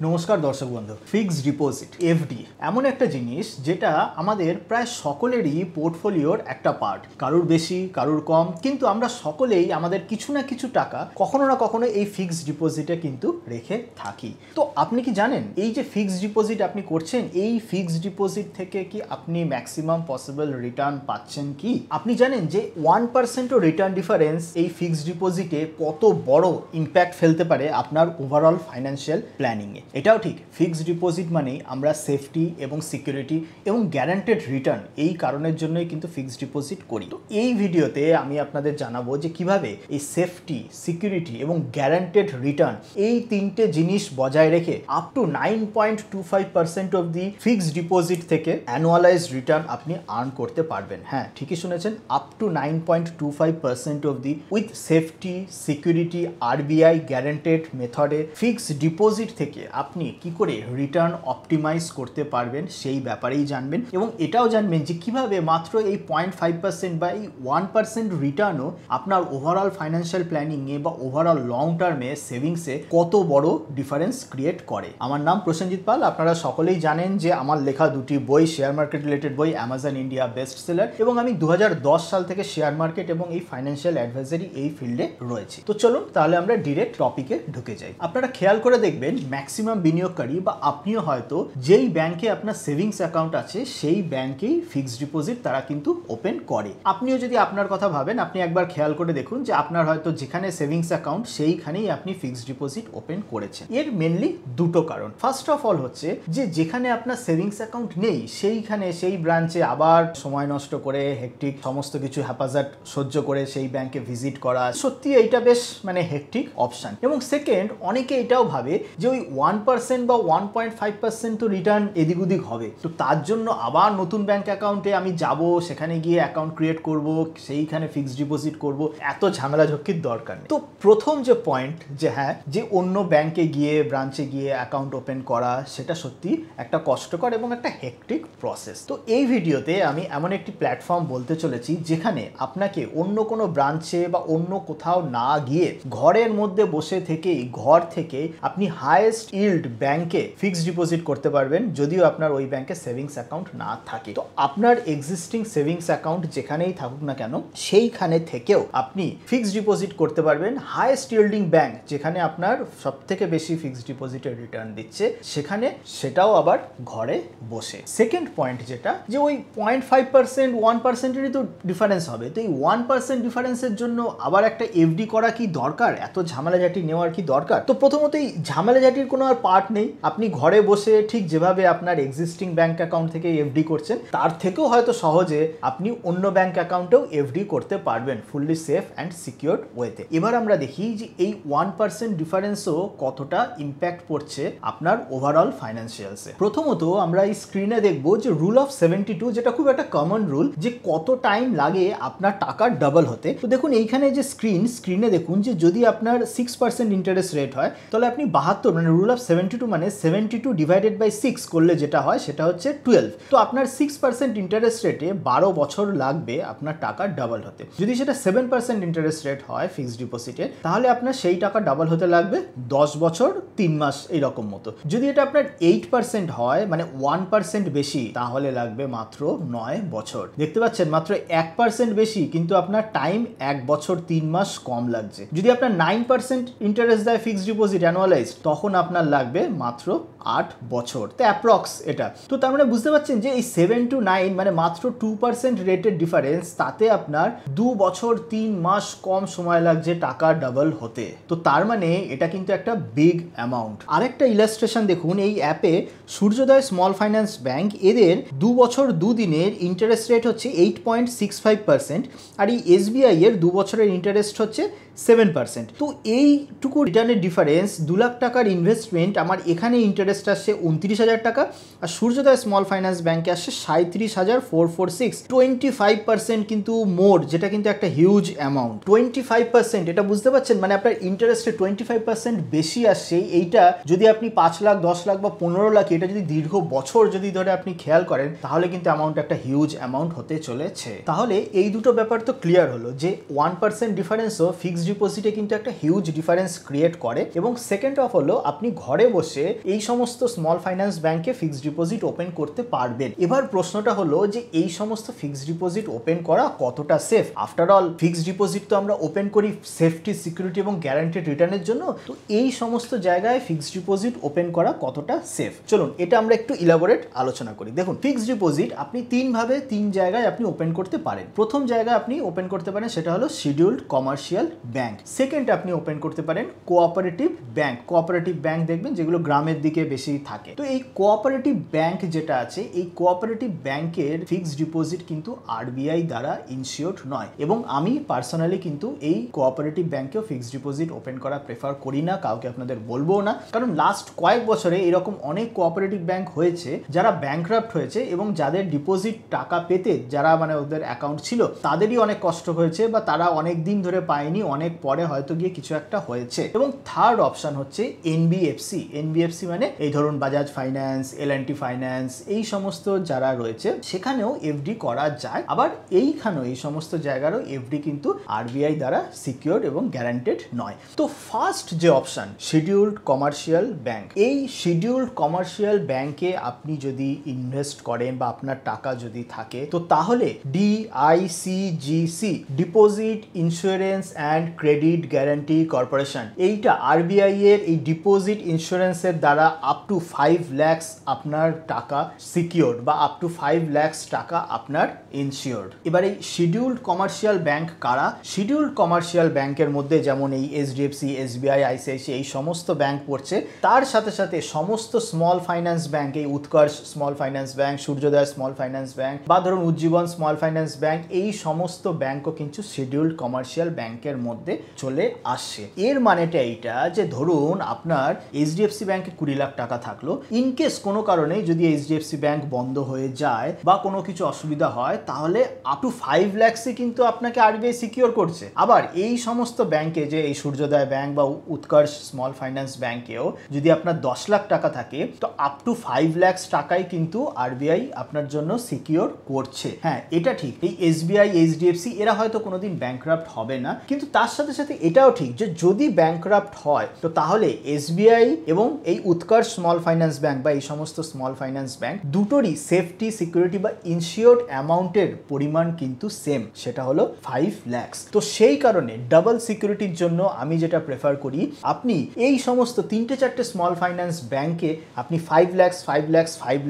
নমস্কার দর্শক বন্ধু। ফিক্সড ডিপোজিট এফডি এমন একটা জিনিস যেটা আমাদের প্রায় সকলেরই পোর্টফোলিওর একটা পার্ট, কারুর বেশি কারুর কম, কিন্তু আমরা সকলেই আমাদের কিছু না কিছু টাকা কখনো না কখনো এই ফিক্সড ডিপোজিটে কিন্তু রেখে থাকি। তো আপনি কি জানেন এই যে ফিক্সড ডিপোজিট আপনি করছেন, এই ফিক্সড ডিপোজিট থেকে কি আপনি ম্যাক্সিমাম পসিবল রিটার্ন পাচ্ছেন? কি আপনি জানেন যে 1%ও রিটার্ন ডিফারেন্স এই ফিক্সড ডিপোজিটে কত বড় ইম্প্যাক্ট ফেলতে পারে আপনার ওভারঅল ফাইন্যান্সিয়াল প্ল্যানিংয়ে? এটাও ঠিক, ফিক্সড ডিপোজিট মানেই আমরা সেফটি এবং সিকিউরিটি এবং গ্যারান্টেড রিটার্ন এই কারণের জন্যই কিন্তু ফিক্সড ডিপোজিট করি। তো এই ভিডিওতে আমি আপনাদের জানাবো যে কিভাবে এই সেফটি, সিকিউরিটি এবং গ্যারান্টেড রিটার্ন এই তিনটে জিনিস বজায় রেখে up to 9.25% of the fixed deposit থেকে অ্যানুয়ালাইজড রিটার্ন আপনি আর্ন করতে পারবেন। হ্যাঁ, ঠিকই শুনেছেন, up to 9.25% of the with safety, security, RBI guaranteed মেথডে ফিক্সড ডিপোজিট থেকে আপনি কি করে রিটার্ন অপটিমাইজ করতে পারবেন সেই ব্যাপারেই জানবেন, এবং এটাও জানবেন যে কিভাবে মাত্র এই 0.5% বা এই 1% রিটার্নও আপনার ওভারঅল ফাইন্যান্সিয়াল প্ল্যানিংয়ে বা ওভারঅল লং টার্মে সেভিংসে কত বড় ডিফারেন্স ক্রিয়েট করে। আমার নাম প্রসেনজিৎ পাল। আপনারা সকলেই জানেন যে আমার লেখা দুটি বই, শেয়ার মার্কেট রিলেটেড বই, অ্যামাজন ইন্ডিয়া বেস্ট সেলার, এবং আমি 2010 সাল থেকে শেয়ার মার্কেট এবং এই ফাইন্যান্সিয়াল অ্যাডভাইজারি এই ফিল্ডে রয়েছি। তো চলুন তাহলে আমরা ডিরেক্ট টপিকে ঢুকে যাই। আপনারা খেয়াল করে দেখবেন ম্যাক্সিমাম বিনিয়োগকারী বা আপনিও হয়তো যেই ব্যাংকে আপনার সেভিংস অ্যাকাউন্ট আছে সেই ব্যাংকেই ফিক্সড ডিপোজিট তারা কিন্তু ওপেন করে। আপনিও যদি আপনার কথা ভাবেন, আপনি একবার খেয়াল করে দেখুন যে আপনার হয়তো যেখানে সেভিংস অ্যাকাউন্ট সেইখানেই আপনি ফিক্সড ডিপোজিট ওপেন করেছেন। এর মেনলি দুটো কারণ। ফার্স্ট অফ অল হচ্ছে যে যেখানে আপনার সেভিংস অ্যাকাউন্ট নেই সেইখানে সেই ব্রাঞ্চে আবার সময় নষ্ট করে হেকটিক সমস্ত কিছু হ্যাপাজার্ড সহ্য করে সেই ব্যাংকে ভিজিট করা, সত্যি এইটা বেশ হেকটিক অপশন। এবং সেকেন্ড, অনেকে এটাও ভাবে যে ওই 1% বা 1.5% তো রিটার্ন এদিক ওদিক হবে, তো তার জন্য আবার নতুন ব্যাংক অ্যাকাউন্টে আমি যাব, সেখানে গিয়ে অ্যাকাউন্ট ক্রিয়েট করব, সেইখানে ফিক্সড ডিপোজিট করব, এত ঝামেলা ঝক্কির দরকার নেই। তো প্রথম যে পয়েন্ট, যে হ্যাঁ, যে অন্য ব্যাংকে গিয়ে ব্রাঞ্চে গিয়ে অ্যাকাউন্ট ওপেন করা সেটা সত্যি একটা কষ্টকর এবং একটা হেকটিক প্রসেস। তো এই ভিডিওতে আমি এমন একটি প্ল্যাটফর্ম বলতে চলেছি যেখানে আপনাকে অন্য কোনো ব্রাঞ্চে বা অন্য কোথাও না গিয়ে ঘরের মধ্যে বসে থেকেই, ঘর থেকে আপনি হাইয়েস্ট ইল্ড ব্যাংকে ফিক্সড ডিপোজিট করতে পারবেন, যদিও আপনার ওই ব্যাংকে সেভিংস অ্যাকাউন্ট না থাকে। তো আপনার এক্সিস্টিং সেভিংস অ্যাকাউন্ট যেখানেই থাকুক না কেন সেইখানে থেকেও আপনি ফিক্সড ডিপোজিট করতে পারবেন হাইয়েস্ট ইল্ডিং ব্যাংক, যেখানে আপনার সব থেকে বেশি ফিক্সড ডিপোজিটের রিটার্ন দিচ্ছে, সেখানে, সেটাও আবার ঘরে বসে। সেকেন্ড পয়েন্ট যেটা, যে ওই 0.5% 1%-এরই তো ডিফারেন্স হবে, তো এই 1% ডিফারেন্সের জন্য আবার একটা এফডি করা কি দরকার? এত ঝামেলাঝাটি নেওয়ার কি দরকার? তো প্রথমত এই ঝামেলাঝাটির কোনো আর পার্ট নেই। আপনি ঘরে বসে ঠিক যেভাবে আপনার এক্সিস্টিং ব্যাংক অ্যাকাউন্ট থেকে এফডি করছেন, তার থেকেও হয়তো সহজে আপনি অন্য ব্যাংক অ্যাকাউন্টেও এফডি করতে পারবেন ফুললি সেফ অ্যান্ড সিকিউরড ওয়েতে। এবার আমরা দেখি যে এই 1% ডিফারেন্সও কতটা ইম্প্যাক্ট পড়ছে আপনার ওভারঅল ফাইন্যান্সিয়ালসে। প্রথমত আমরা এই স্ক্রিনে দেখবো যে রুল অফ 72, যেটা খুব একটা কমন রুল, যে কত টাইম লাগে আপনার টাকা ডাবল হতে। তো দেখুন এইখানে যে স্ক্রিনে দেখুন যে যদি আপনার 6% ইন্টারেস্ট রেট হয়, তাহলে আপনি 72, রুল অফ 72 মানে 72 ডিভাইডেড বাই 6 করলে যেটা হয় সেটা হচ্ছে 12। তো আপনার 6% ইন্টারেস্ট রেটে 12 বছর লাগবে আপনার টাকা ডাবল হতে। যদি সেটা 7% ইন্টারেস্ট রেট হয় ফিক্সড ডিপোজিটে, তাহলে আপনার সেই টাকা ডাবল হতে লাগবে 10 বছর 3 মাস এইরকম মতো। যদি এটা আপনার 8% হয়, মানে 1% বেশি, তাহলে লাগবে মাত্র 9 বছর। দেখতে পাচ্ছেন, মাত্র 1% বেশি কিন্তু আপনার টাইম 1 বছর 3 মাস কম লাগছে। যদি আপনার 9% ইন্টারেস্ট দেয় ফিক্সড ডিপোজিট অ্যানুয়ালাইজ, তখন আপনার লাগবে মাত্র 8 বছর। তো অ্যাপ্রক্স এটা। তো তার মানে বুঝতে পারছেন যে এই 7 to 9 মানে মাত্র 2% রেটের ডিফারেন্স, তাতে আপনার 2 বছর 3 মাস কম সময় লাগছে টাকা ডাবল হতে। তো তার মানে এটা কিন্তু একটা বিগ অ্যামাউন্ট। আরেকটা ইলাস্ট্রেশন দেখুন এই অ্যাপে, সূর্যোদয় স্মল ফাইন্যান্স ব্যাংক, এদের 2 বছর 2 দিনের ইন্টারেস্ট রেট হচ্ছে 8.65%, আর এই এসবিআই এর 2 বছরের ইন্টারেস্ট হচ্ছে 7%। তো এইটুকু রিটার্নের ডিফারেন্স, 2 লাখ টাকার ইনভেস্টমেন্ট আমার এখানে ইন্টারেস্ট ইন্টারেস্ট আসছে 29,000 টাকা, আর সূর্যোদয় স্মল ফাইন্যান্স ব্যাংকে আসছে 37,446, 25% কিন্তু মোর, যেটা কিন্তু একটা হিউজ অ্যামাউন্ট। 25%, এটা বুঝতে পারছেন, মানে আপনার ইন্টারেস্টে 25% বেশি আসছে। এইটা যদি আপনি 5 লাখ, 10 লাখ বা 15 লাখ, এটা যদি দীর্ঘ বছর যদি ধরে আপনি খেয়াল করেন, তাহলে কিন্তু অ্যামাউন্ট একটা হিউজ অ্যামাউন্ট হতে চলেছে। তাহলে এই দুটো ব্যাপার তো ক্লিয়ার হলো যে 1% ডিফারেন্সও ফিক্সড ডিপোজিটে কিন্তু একটা হিউজ ডিফারেন্স ক্রিয়েট করে। এবং সেকেন্ড অফ হলো আপনি ঘরে বসে এই সমস্ত স্মল ফাইন্যান্স ব্যাংকে ফিক্সড ডিপোজিট ওপেন করতে পারবেন। এবার প্রশ্নটা হলো যে এই সমস্ত ফিক্সড ডিপোজিট ওপেন করা কতটা safe? After all fixed deposit তো আমরা ওপেন করি সেফটি, সিকিউরিটি এবং গ্যারান্টেড রিটার্নের জন্য। তো এই সমস্ত জায়গায় ফিক্সড ডিপোজিট ওপেন করা কতটা সেফ, চলুন এটা আমরা একটু ইলাবোরেট আলোচনা করি। দেখুন, ফিক্সড ডিপোজিট আপনি তিন জায়গায় আপনি ওপেন করতে পারেন। প্রথম জায়গায় আপনি ওপেন করতে পারেন সেটা হলো শিডিউলড কমার্শিয়াল ব্যাংক। সেকেন্ড, আপনি ওপেন করতে পারেন কোঅপারেটিভ ব্যাংক। কোঅপারেটিভ ব্যাংক দেখবেন যেগুলো গ্রামের দিকে বেশি থাকে। তো এই কোঅপারেটিভ ব্যাংক যেটা আছে, এই কোঅপারেটিভ ব্যাংকের ফিক্সড ডিপোজিট কিন্তু আরবিআই দ্বারা ইনসিওর্ড নয়, এবং আমি পার্সোনালি কিন্তু এই কোঅপারেটিভ ব্যাংকেও ফিক্সড ডিপোজিট ওপেন করা প্রেফার করি না, কাউকে আপনাদের বলবো না। কারণ লাস্ট কয়েক বছরে এরকম অনেক কোঅপারেটিভ ব্যাংক হয়েছে যারা ব্যাংকরাপ্ট হয়েছে, এবং যাদের ডিপোজিট টাকা পেতে যারা মানে ওদের অ্যাকাউন্ট ছিল তাদেরই অনেক কষ্ট হয়েছে, বা তারা অনেক দিন ধরে পায়নি, অনেক পরে হয়তো গিয়ে কিছু একটা হয়েছে। এবং থার্ড অপশন হচ্ছে এনবিএফসি। এনবিএফসি মানে এই ধরুন বাজাজ ফাইন্যান্স, এল&টি ফাইন্যান্স, এই সমস্ত যারা রয়েছে সেখানেও এফডি করা যায়। আবার এইখানেও এই সমস্ত জায়গারও এফডি কিন্তু আরবিআই দ্বারা সিকিউরড এবং গ্যারান্টেড নয়। তো ফার্স্ট যে অপশন শিডিউলড কমার্শিয়াল ব্যাংক, এই শিডিউলড কমার্শিয়াল ব্যাংকে আপনি যদি ইনভেস্ট করেন বা আপনার টাকা যদি থাকে, তো তাহলে DICGC, deposit insurance and credit guarantee corporation, এইটা আরবিআই এর এই ডিপোজিট ইন্স্যুরেন্সের দ্বারা আপ টু 5 lakhs আপনার টাকা সিকিউরড, বা আপ টু 5 lakhs টাকা আপনার ইনসিওর্ড। এবার এই শিডিউলড কমার্শিয়াল ব্যাংক কারা? শিডিউলড কমার্শিয়াল ব্যাংকের মধ্যে যেমন এই এইচডিএফসি, এসবিআই, আইসিআইসি, এই সমস্ত ব্যাংক পড়ছে। তার সাথে সাথে সমস্ত স্মল ফাইন্যান্স ব্যাংক, এই উৎকর্ষ স্মল ফাইন্যান্স ব্যাংক, সূর্যোদয় স্মল ফাইন্যান্স ব্যাংক, বা ধরুন উজ্জীবন স্মল ফাইন্যান্স ব্যাংক, এই সমস্ত ব্যাংকও কিন্তু শিডিউলড কমার্শিয়াল ব্যাংকের মধ্যে চলে আসছে। এর মানেটা এইটা যে ধরুন আপনার এইচডিএফসি ব্যাংকে 20 লাখ টাকা থাকলো, ইনকেস কোনো কারণে যদি এইচডিএফসি ব্যাংক বন্ধ হয়ে যায় বা কোনো কিছু অসুবিধা হয়, তাহলে আপ টু 5 lakhsই কিন্তু আপনাকে আরবিআই সিকিউর করছে। আবার এই সমস্ত ব্যাংকে, যে এই সূর্যোদয় ব্যাংক বা উৎকর্ষ স্মল ফাইন্যান্স ব্যাংকেও যদি আপনার 10 লাখ টাকা থাকে, তো আপ টু 5 lakhs টাকাই কিন্তু আরবিআই আপনার জন্য সিকিউর করছে। হ্যাঁ, এটা ঠিক, এই এসবিআই, এইচডিএফসি এরা হয়তো কোনোদিন ব্যাংকরাপ্ট হবে না, কিন্তু তার সাথে সাথে এটাও ঠিক যে যদি ব্যাংকরাপ্ট হয়, তো তাহলে এসবিআই এবং এই উৎকর্ষ স্মল ফাইন্যান্স ব্যাংক বা এই সমস্ত স্মল ফাইন্যান্স ব্যাংক দুটোরই সেফটি, সিকিউরিটি বা ইনসিওর্ড অ্যামাউন্টের পরিমাণ কিন্তু সেম, সেটা হলো 5 lakhs। তো সেই কারণে ডাবল সিকিউরিটির জন্য আমি যেটা প্রেফার করি, আপনি এই সমস্ত 3-4টে স্মল ফাইন্যান্স ব্যাংকে আপনি 5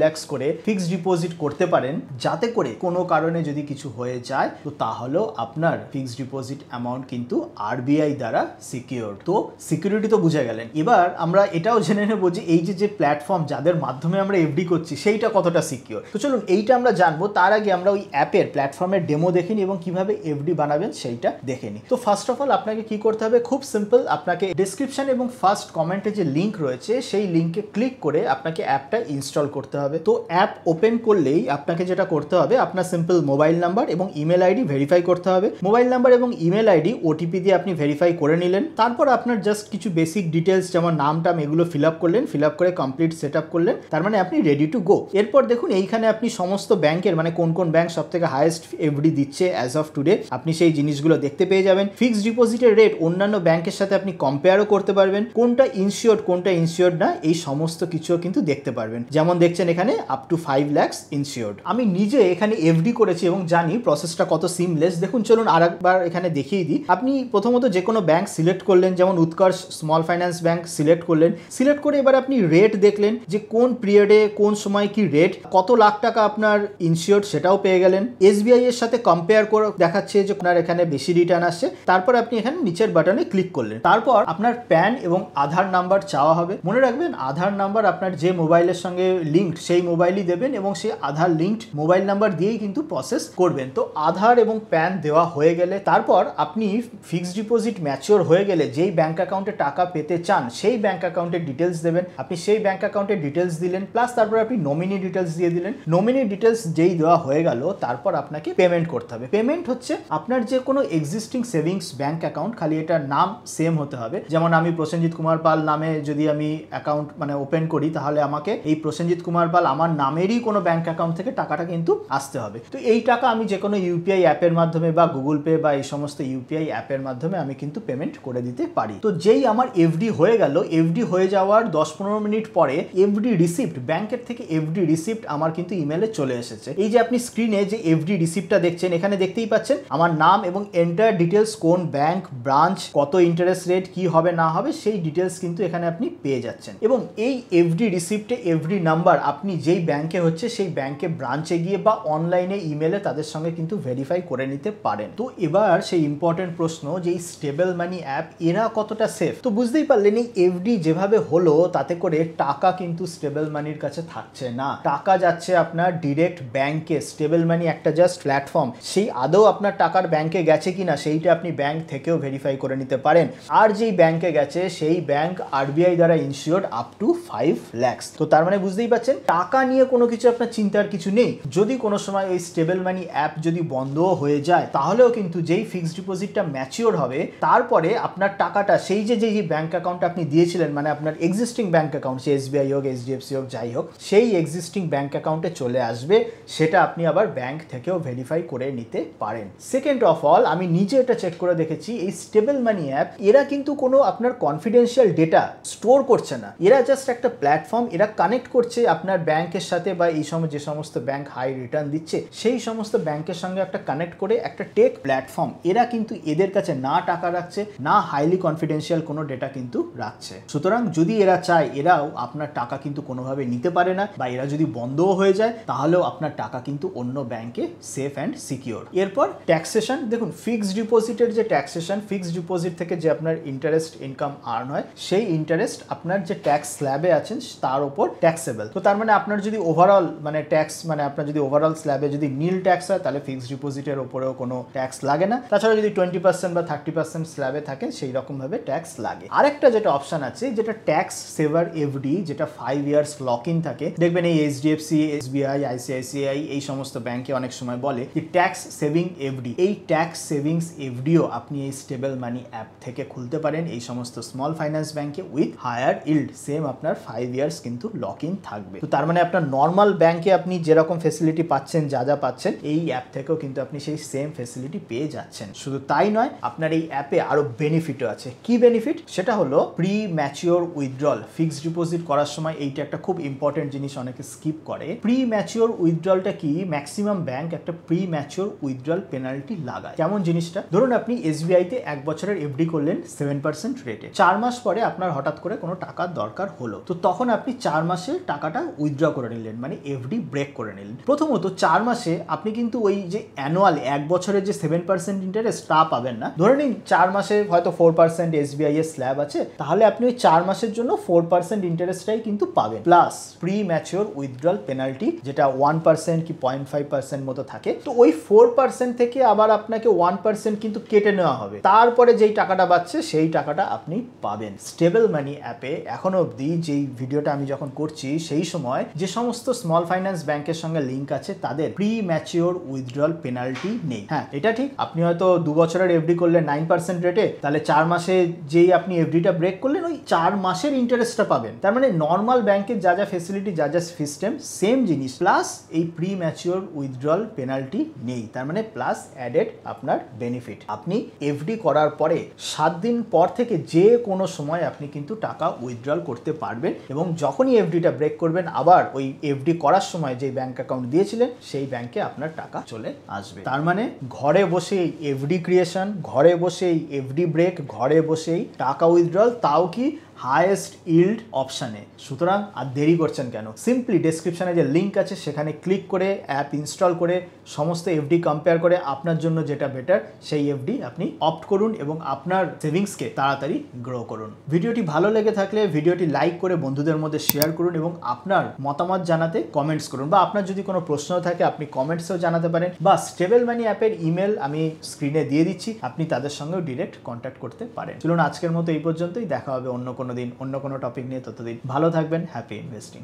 lakhs করে ফিক্সড ডিপোজিট করতে পারেন, যাতে করে কোনো কারণে যদি কিছু হয়ে যায়, তো তাহলেও আপনার ফিক্সড ডিপোজিট অ্যামাউন্ট কিন্তু আরবিআই দ্বারা সিকিউরড। তো সিকিউরিটি তো বুঝে গেলেন। এবার আমরা এটাও জেনে নেব যে এই যে প্ল্যাটফর্ম যাদের মাধ্যমে আমরা এফডি করছি সেইটা কতটা সিকিউর। তো চলুন এইটা আমরা জানবো। তার আগে আমরা ওই অ্যাপের প্ল্যাটফর্মের ডেমো দেখে নিই এবং কিভাবে এফডি বানাবেন সেইটা দেখে নিই। তো ফার্স্ট অফ অল আপনাকে কি করতে হবে, খুব সিম্পল, আপনাকে ডেসক্রিপশন এবং ফার্স্ট কমেন্টে যে লিঙ্ক রয়েছে সেই লিঙ্কে ক্লিক করে আপনাকে অ্যাপটা ইনস্টল করতে হবে। তো অ্যাপ ওপেন করলেই আপনাকে যেটা করতে হবে, আপনার সিম্পল মোবাইল নাম্বার এবং ইমেল আইডি ভেরিফাই করতে হবে। মোবাইল নাম্বার এবং ইমেল আইডি ওটিপি দিয়ে আপনি ভেরিফাই করে নিলেন। তারপর আপনার জাস্ট কিছু বেসিক ডিটেলস যেমন নাম টাম এগুলো ফিল আপ করলেন, ফিল আপ করে কমপ্লিট সেট আপ করলেন, তার মানে আপনি রেডি টু গো। এরপর দেখুন এইখানে আপনি সমস্ত ব্যাংকের মানে কোন কোন ব্যাংক সব থেকে হাইয়েস্ট এফডি দিচ্ছে অ্যাজ অফ টুডে, আপনি সেই জিনিসগুলো দেখতে পেয়ে যাবেন। ফিক্সড ডিপোজিটের রেট অন্যান্য ব্যাংকের সাথে আপনি কম্পেয়ারও করতে পারবেন, কোনটা ইনসিওর্ড কোনটা ইনসিওর্ড না, এই সমস্ত কিছুও কিন্তু দেখতে পারবেন। যেমন দেখছেন এখানে আপ টু 5 lakhs ইনসিওর্ড। আমি নিজে এখানে এফডি করেছি এবং জানি প্রসেসটা কত সিমলেস। দেখুন চলুন আরেকবার এখানে দেখিয়ে দিই। আপনি প্রথমত যে কোনো ব্যাংক সিলেক্ট করলেন, যেমন উৎকর্ষ স্মল ফাইন্যান্স ব্যাংক সিলেক্ট করলেন, সিলেক্ট করে এবার আপনি রেট দেখলেন যে কোন পিরিয়ডে কোন সময় কি রেট, কত লাখ টাকা আপনার ইনসিওর্ড সেটাও পেয়ে গেলেন। এসবিআই এর সাথে কম্পেয়ার করে দেখাচ্ছে যে আপনার এখানে বেশি রিটার্ন আসছে। তারপর আপনি এখানে নিচের বাটনে ক্লিক করলেন, তারপর আপনার প্যান এবং আধার নাম্বার চাওয়া হবে। মনে রাখবেন আধার নাম্বার আপনার যে মোবাইলের সঙ্গে লিঙ্কড সেই মোবাইলই দেবেন এবং সেই আধার লিঙ্কড মোবাইল নাম্বার দিয়েই কিন্তু প্রসেস করবেন। তো আধার এবং প্যান দেওয়া হয়ে গেলে তারপর আপনি ফিক্সড ডিপোজিট ম্যাচিওর হয়ে গেলে যেই ব্যাংক অ্যাকাউন্টে টাকা পেতে চান সেই ব্যাংক অ্যাকাউন্টের ডিটেলস দেবেন। আপনি সেই ব্যাংক অ্যাকাউন্টের ডিটেলস দিলেন, প্লাস তারপর আপনি নমিনি ডিটেলস দিয়ে দিলেন। নমিনি ডিটেলস যেই দেওয়া হয়ে গেল, তারপর আপনাকে পেমেন্ট করতে হবে। পেমেন্ট হচ্ছে আপনার যে কোনো এক্সিস্টিং সেভিংস ব্যাংক অ্যাকাউন্ট, খালি এটার নাম সেম হতে হবে। যেমন আমি প্রসেনজিৎ কুমার পাল নামে যদি আমি অ্যাকাউন্ট মানে ওপেন করি, তাহলে আমাকে এই প্রসেনজিৎ কুমার পাল আমার নামেরই কোনো ব্যাংক অ্যাকাউন্ট থেকে টাকাটা কিন্তু আসতে হবে। তো এই টাকা আমি যে কোনো ইউপিআই অ্যাপের মাধ্যমে বা গুগল পে বা এই সমস্ত ইউপিআই অ্যাপের মাধ্যমে আমি কিন্তু পেমেন্ট করে দিতে পারি। তো যেই আমার এফডি হয়ে গেল, এফডি হয়ে যাওয়ার 10-15 মিনিট পরে এফডি রিসিপ্ট, ব্যাংকের থেকে এফডি রিসিপ্ট আমার কিন্তু ইমেলে চলে এসেছে। এই যে আপনি স্ক্রিনে যে এফডি রিসিপ্টটা দেখছেন, এখানে দেখতেই পাচ্ছেন আমার নাম এবং এন্টার ডিটেলস, কোন ব্যাংক, ব্রাঞ্চ, কত ইন্টারেস্ট রেট, কি হবে না হবে সেই ডিটেলস কিন্তু এখানে আপনি পেয়ে যাচ্ছেন। এবং এই এফডি রিসিপ্টে এফডি নাম্বার আপনি যেই ব্যাংকে হচ্ছে সেই ব্যাংকে ব্রাঞ্চে গিয়ে বা অনলাইনে ইমেলে তাদের সঙ্গে কিন্তু ভেরিফাই করে নিতে পারেন। তো এবার সেই ইম্পর্টেন্ট প্রশ্ন যে এই স্টেবল মানি অ্যাপ এরা কতটা সেফ। তো বুঝতেই পারলেন এই এফডি যেভাবে হলো, তাতে করে টাকা কিন্তু স্টেবল মানির কাছে থাকছে না, টাকা যাচ্ছে আপনার ডিরেক্ট ব্যাংকে। স্টেবল মানি একটা জাস্ট প্ল্যাটফর্ম, সেই আদৌ আপনার টাকার ব্যাংকে গেছে কিনা সেইটা আপনি ব্যাংক থেকেও ভেরিফাই করে নিতে পারেন। আর যেই ব্যাংকে গেছে সেই ব্যাংক আরবিআই দ্বারা ইনসিওর্ড আপ টু 5 লাখ। তো তার মানে বুঝতেই পারছেন টাকা নিয়ে কোনো কিছু আপনার চিন্তার কিছু নেই। যদি কোনো সময় ওই স্টেবল মানি অ্যাপ যদি বন্ধও হয়ে যায়, তাহলেও কিন্তু যেই ফিক্সড ডিপোজিটটা ম্যাচিওর হবে, তারপরে আপনার টাকাটা সেই যে ব্যাংক অ্যাকাউন্ট আপনি দিয়েছিলেন, মানে আপনার এক্সিস্টিং ব্যাংক অ্যাকাউন্ট, সে এসবিআই হোক, এইচডিএফসি হোক, যাই হোক, সেই এক্সিস্টিং ব্যাংক অ্যাকাউন্টে চলে আসবে। সেটা আপনি আবার ব্যাংক থেকেও ভেরিফাই করে নিতে পারেন। সেকেন্ড অফ অল, আমি নিজে এটা চেক করে দেখেছি, এই স্টেবল মানি অ্যাপ এরা কিন্তু কোনো আপনার কনফিডেন্সিয়াল ডেটা স্টোর করছে না। এরা জাস্ট একটা প্ল্যাটফর্ম, এরা কানেক্ট করছে আপনার ব্যাংকের সাথে বা এই সময় যে সমস্ত ব্যাংক হাই রিটার্ন দিচ্ছে সেই সমস্ত ব্যাংকের সঙ্গে একটা কানেক্ট করে একটা টেক প্ল্যাটফর্ম। এরা কিন্তু এদের কাছে না টাকা রাখছে, না হাইলি কনফিডেন্সিয়াল কোনো ডেটা কিন্তু রাখছে। সুতরাং যদি এরা চায়, এরাও আপনার টাকা কিন্তু কোনোভাবে নিতে পারে না, বা এরা যদি বন্ধও হয়ে যায় তাহলেও আপনার টাকা কিন্তু অন্য ব্যাংকে সেফ অ্যান্ড সিকিওর। এরপর ট্যাক্সেশন, দেখুন ফিক্সড ডিপোজিটের যে ট্যাক্সেশন, ফিক্সড ডিপোজিট থেকে যে আপনার ইন্টারেস্ট ইনকাম আর্ন হয়, সেই ইন্টারেস্ট আপনার যে ট্যাক্স স্ল্যাবে আছেন তার উপর ট্যাক্সেবল। তো তার মানে আপনার যদি ওভারঅল মানে ট্যাক্স, মানে আপনার যদি ওভারঅল স্ল্যাবে যদি নীল ট্যাক্স হয়, তাহলে ফিক্সড ডিপোজিটের উপরেও কোনো ট্যাক্স লাগে না। তাছাড়া যদি 20% বা 30% স্ল্যাবে থাকে, সেই রকমভাবে ট্যাক্স লাগে। আরেকটা যেটা অপশন আছে, যেটা ট্যাক্স সেভার এফডি, যেটা 5 ইয়ার্স লক ইন থাকে। দেখবেন এই এইচডিএফসি, এসবিআই, আইসিআইসিআই এই সমস্ত ব্যাংকে অনেক সময় বলে যে ট্যাক্স সেভিং এফডি। এই ট্যাক্স সেভিংস এফডিও আপনি এই স্টেবল মানি অ্যাপ থেকে খুলতে পারেন এই সমস্ত স্মল ফাইন্যান্স ব্যাংকে উইথ হায়ার ইল্ড। সেম আপনার 5 ইয়ার্স কিন্তু লক ইন থাকবে। তো তার মানে আপনার নর্মাল ব্যাংকে আপনি যেরকম ফেসিলিটি পাচ্ছেন, যা পাচ্ছেন, এই অ্যাপ থেকেও কিন্তু আপনি সেই সেম ফেসিলিটি পেয়ে যাচ্ছেন। শুধু তাই নয়, আপনার এই অ্যাপে আরো বেনিফিটও আছে। কি বেনিফিট? সেটা হলো pre mature withdrawal. Fixed deposit করার সময় এইটা একটা খুব ইম্পর্টেন্ট জিনিস, অনেকে স্কিপ করে। প্রি ম্যাচিওর উইথড্রলটা কি? ম্যাক্সিমাম ব্যাংক একটা প্রি ম্যাচিওর উইথড্রল পেনাল্টি লাগায়। কেমন জিনিসটা? ধরুন আপনি এসবিআইতে 1 বছরের এফডি করলেন 7% রেটে, 4 মাস পরে আপনার হঠাৎ করে কোনো টাকার দরকার হলো, তো তখন আপনি 4 মাসে টাকাটা উইথড্র করে নিলেন, মানে এফডি ব্রেক করে নিলেন। প্রথমত 4 মাসে আপনি কিন্তু ওই যে অ্যানুয়াল 1 বছরের যে 7% ইন্টারেস্ট তা পাবেন না। ধরে নিন 4 মাসে হয়তো 4% এসবিআই এর স্ল্যাব আছে, তাহলে আপনি ওই 4 মাসের জন্য 4% ইন্টারেস্টটাই কিন্তু পাবেন, plus pre mature withdrawal penalty যেটা 1% কি 0.5% মতো থাকে। তো ওই 4% থেকে আবার আপনাকে 1% কিন্তু কেটে নেওয়া হবে, তারপরে যেই টাকাটা বাঁচছে সেই টাকাটা আপনি পাবেন। স্টেবল মানি অ্যাপে এখনো অবধি যেই ভিডিওটা আমি যখন করছি, সেই সময় যে সমস্ত স্মল ফাইন্যান্স ব্যাংকের সঙ্গে লিঙ্ক আছে তাদের প্রি ম্যাচিওর উইথড্রল পেনাল্টি নেই। হ্যাঁ, এটা ঠিক, আপনি হয়তো 2 বছরের এফডি করলেন 9% রেটে, তাহলে 4 মাসে যেই আপনি এফডিটা ব্রেক করলেন ওই 4 মাসের ইন্টারেস্টটা পাবেন। তার মানে নর্মাল ব্যাংকের যা ফেসিলিটি, যা সিস্টেম, সেম জিনিস, প্লাস এই প্রি ম্যাচিওর উইথড্রল পেনাল্টি নেই। তার মানে প্লাস অ্যাডেড আপনার বেনিফিট। আপনি এফডি করার পরে 7 দিন পর থেকে যে কোনো সময় আপনি কিন্তু টাকা উইথড্রল করতে পারবেন, এবং যখনই এফডিটা ব্রেক করবেন আবার ওই এফডি করার সময় যে ব্যাংক অ্যাকাউন্ট দিয়েছিলেন সেই ব্যাংকে আপনার টাকা চলে আসবে। তার মানে ঘরে বসেই এফডি ক্রিয়েশন, ঘরে বসেই এফডি ব্রেক, ঘরে বসেই টাকা উইথড্রল, তাও কি হাইয়েস্ট ইল্ড অপশানে। সুতরাং আর দেরি করছেন কেন? সিম্পলি ডেসক্রিপশনে যে লিঙ্ক আছে সেখানে ক্লিক করে অ্যাপ ইনস্টল করে সমস্ত এফডি কম্পেয়ার করে আপনার জন্য যেটা বেটার সেই এফডি আপনি অপ্ট করুন এবং আপনার সেভিংসকে তাড়াতাড়ি গ্রো করুন। ভিডিওটি ভালো লেগে থাকলে ভিডিওটি লাইক করে বন্ধুদের মধ্যে শেয়ার করুন এবং আপনার মতামত জানাতে কমেন্টস করুন, বা আপনার যদি কোনো প্রশ্ন থাকে আপনি কমেন্টসেও জানাতে পারেন, বা স্টেবল মানি অ্যাপের ইমেল আমি স্ক্রিনে দিয়ে দিচ্ছি, আপনি তাদের সঙ্গেও ডিরেক্ট কন্ট্যাক্ট করতে পারেন। চলুন আজকের মতো এই পর্যন্তই, দেখা হবে অন্য কোনো কোনো দিন অন্য কোনো টপিক নিয়ে। ততদিন ভালো থাকবেন, হ্যাপি ইনভেস্টিং।